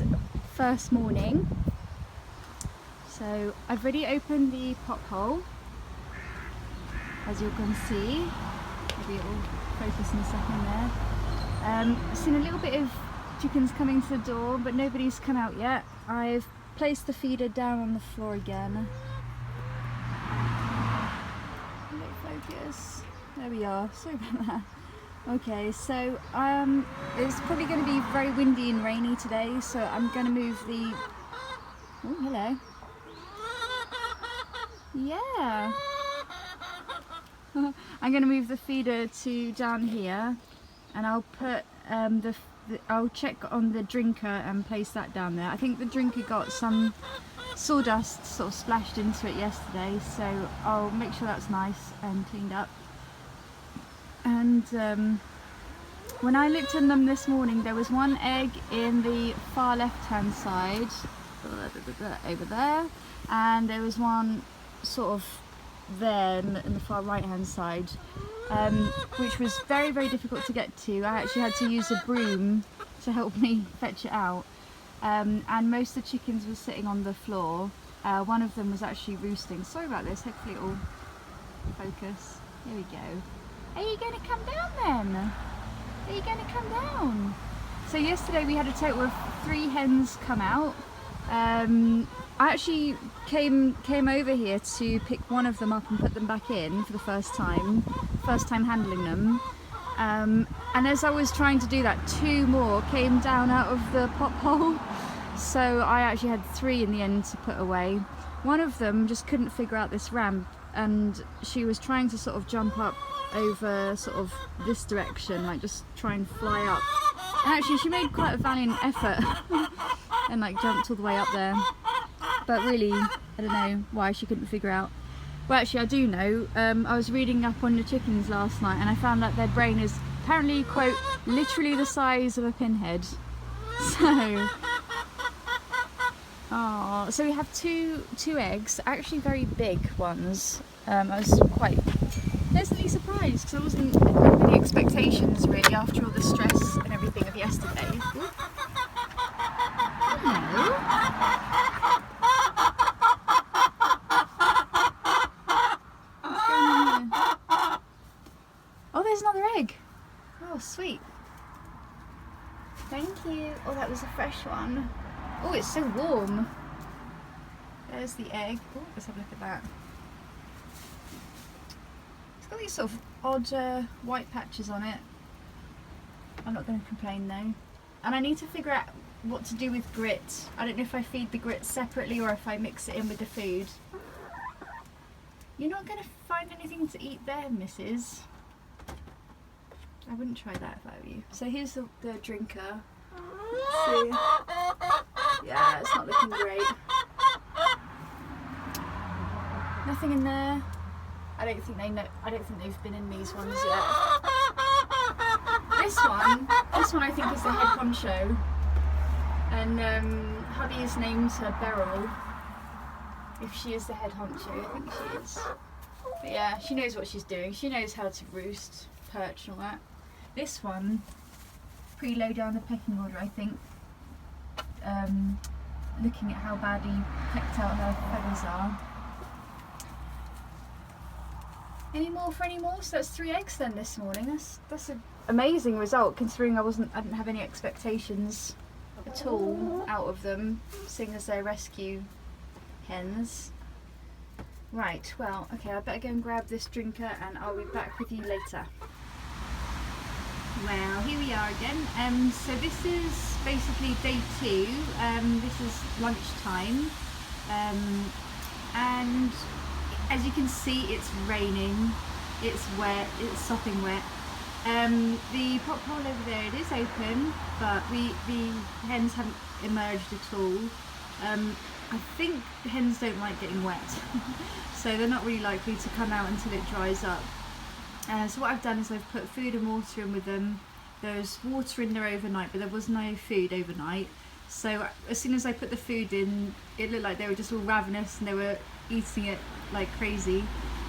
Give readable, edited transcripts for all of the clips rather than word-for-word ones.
is first morning. So I've already opened the pot hole, as you can see. Maybe it will focus in a second there. I've seen a little bit of chickens coming to the door, but nobody's come out yet. I've placed the feeder down on the floor again. Focus. There we are. Sorry about that. Okay, so it's probably going to be very windy and rainy today, so I'm going to move the... Oh, hello. Yeah. I'm going to move the feeder to down here, and I'll put I'll check on the drinker and place that down there. I think the drinker got some sawdust sort of splashed into it yesterday, so I'll make sure that's nice and cleaned up. And when I looked in them this morning, there was one egg in the far left hand side over there, and there was one sort of there in the far right hand side, which was very, very difficult to get to. I actually had to use a broom to help me fetch it out, and most of the chickens were sitting on the floor. One of them was actually roosting. Sorry about this, hopefully it will focus. Here we go. Are you going to come down then? Are you going to come down? So yesterday we had a total of 3 hens come out. I actually came over here to pick one of them up and put them back in for the first time handling them. And as I was trying to do that, 2 more came down out of the pot hole. So I actually had 3 in the end to put away. One of them just couldn't figure out this ramp, and she was trying to sort of jump up over sort of this direction, like just try and fly up. And actually she made quite a valiant effort and like jumped all the way up there. But really, I don't know why she couldn't figure out. Well, actually I do know. I was reading up on the chickens last night, and I found that their brain is apparently, quote, literally the size of a pinhead. So, oh, so we have two eggs, actually very big ones. I was quite pleasantly surprised because I wasn't having any expectations really after all the stress and everything of yesterday. Ooh. Hello. What's going on here? Oh, there's another egg. Oh, sweet. Thank you. Oh, that was a fresh one. Oh, it's so warm. There's the egg. Oh, let's have a look at that. It's got these sort of odd white patches on it. I'm not going to complain though. And I need to figure out what to do with grit. I don't know if I feed the grit separately or if I mix it in with the food. You're not going to find anything to eat there, missus. I wouldn't try that if I were you. So here's the drinker. Let's see. Yeah, it's not looking great. Nothing in there. I don't think they know. I don't think they've been in these ones yet. This one I think is the head honcho, and hubby has named her Beryl. If she is the head honcho, I think she is. But yeah, she knows what she's doing. She knows how to roost, perch, and all that. This one, pretty low down the pecking order, I think. Looking at how badly pecked out her feathers are. Any more for any more? So that's 3 eggs then this morning. That's an amazing result considering I didn't have any expectations at all out of them, seeing as they're rescue hens. Right, well, okay, I better go and grab this drinker and I'll be back with you later. Well, here we are again. So this is basically day 2. This is lunchtime, and as you can see, it's raining, it's wet, it's sopping wet. The pot hole over there, it is open, but the hens haven't emerged at all. I think hens don't like getting wet, so they're not really likely to come out until it dries up. So what I've done is I've put food and water in with them. There's water in there overnight, but there was no food overnight. So as soon as I put the food in, it looked like they were just all ravenous and they were eating it like crazy.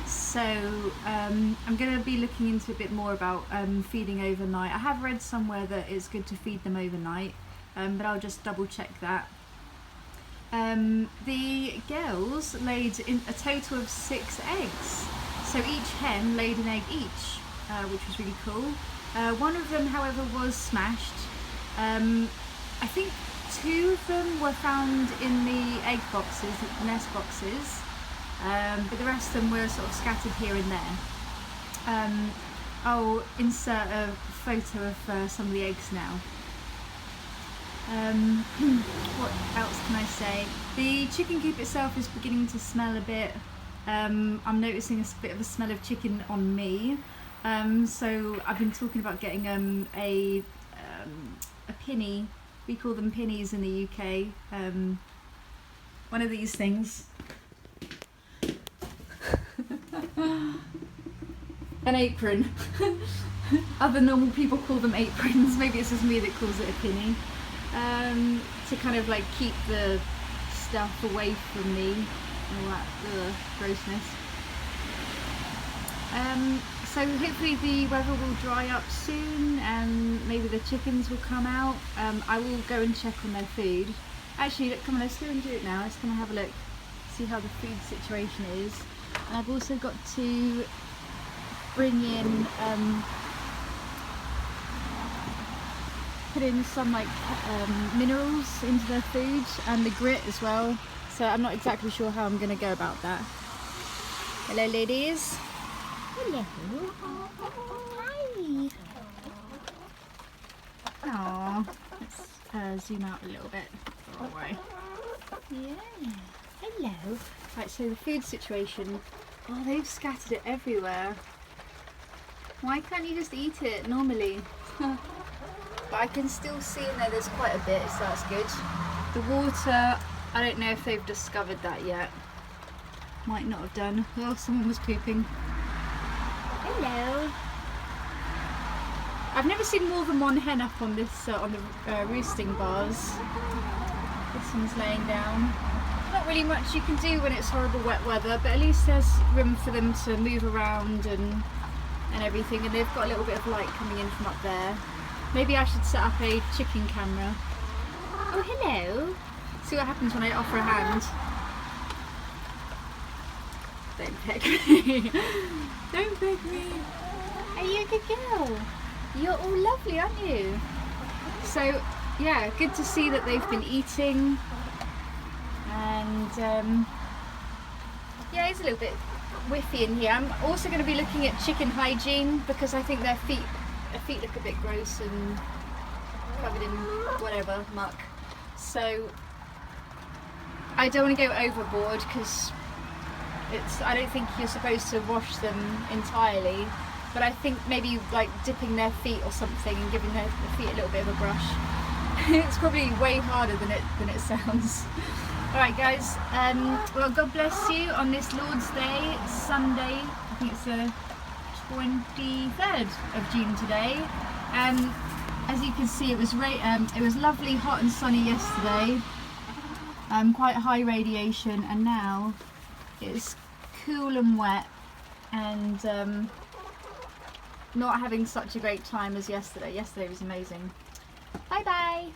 So I'm going to be looking into a bit more about feeding overnight. I have read somewhere that it's good to feed them overnight, but I'll just double check that. The girls laid in a total of 6 eggs, so each hen laid an egg each, which was really cool. One of them, however, was smashed. I think 2 of them were found in the egg boxes, the nest boxes, but the rest of them were sort of scattered here and there. I'll insert a photo of some of the eggs now. What else can I say? The chicken coop itself is beginning to smell a bit. I'm noticing a bit of a smell of chicken on me. So I've been talking about getting a pinny. We call them pinnies in the UK. One of these things. An apron. Other normal people call them aprons. Maybe it's just me that calls it a pinny. To kind of like keep the stuff away from me, all that grossness. So hopefully the weather will dry up soon and maybe the chickens will come out. I will go and check on their food. Actually, look, come on, let's go and do it now. Let's come and have a look, see how the food situation is. And I've also got to bring in put in some like minerals into their food and the grit as well, so I'm not exactly sure how I'm going to go about that. Hello ladies. Hello. Hi. Aww, let's zoom out a little bit. Don't worry. Yeah. Hello. Right, so the food situation. Oh, they've scattered it everywhere. Why can't you just eat it normally? But I can still see in there's quite a bit, so that's good. The water, I don't know if they've discovered that yet. Might not have done. Oh, someone was pooping. Hello. I've never seen more than one hen up on this on the roosting bars. This one's laying down. Not really much you can do when it's horrible wet weather, but at least there's room for them to move around and everything, and they've got a little bit of light coming in from up there. Maybe I should set up a chicken camera. Oh, hello. See what happens when I offer a hand. Don't peck me. Don't peck me. Are you a good girl? You're all lovely, aren't you? So, yeah, good to see that they've been eating. And, yeah, it's a little bit whiffy in here. I'm also going to be looking at chicken hygiene because I think their feet look a bit gross and covered in whatever muck, so I don't want to go overboard because I don't think you're supposed to wash them entirely, but I think maybe like dipping their feet or something and giving their feet a little bit of a brush. It's probably way harder than it sounds. Alright guys, well, God bless you on this Lord's Day, Sunday. I think it's the 23rd of June today. As you can see, it was lovely, hot and sunny yesterday. Quite high radiation, and now it's cool and wet, and not having such a great time as yesterday. Yesterday was amazing. Bye bye.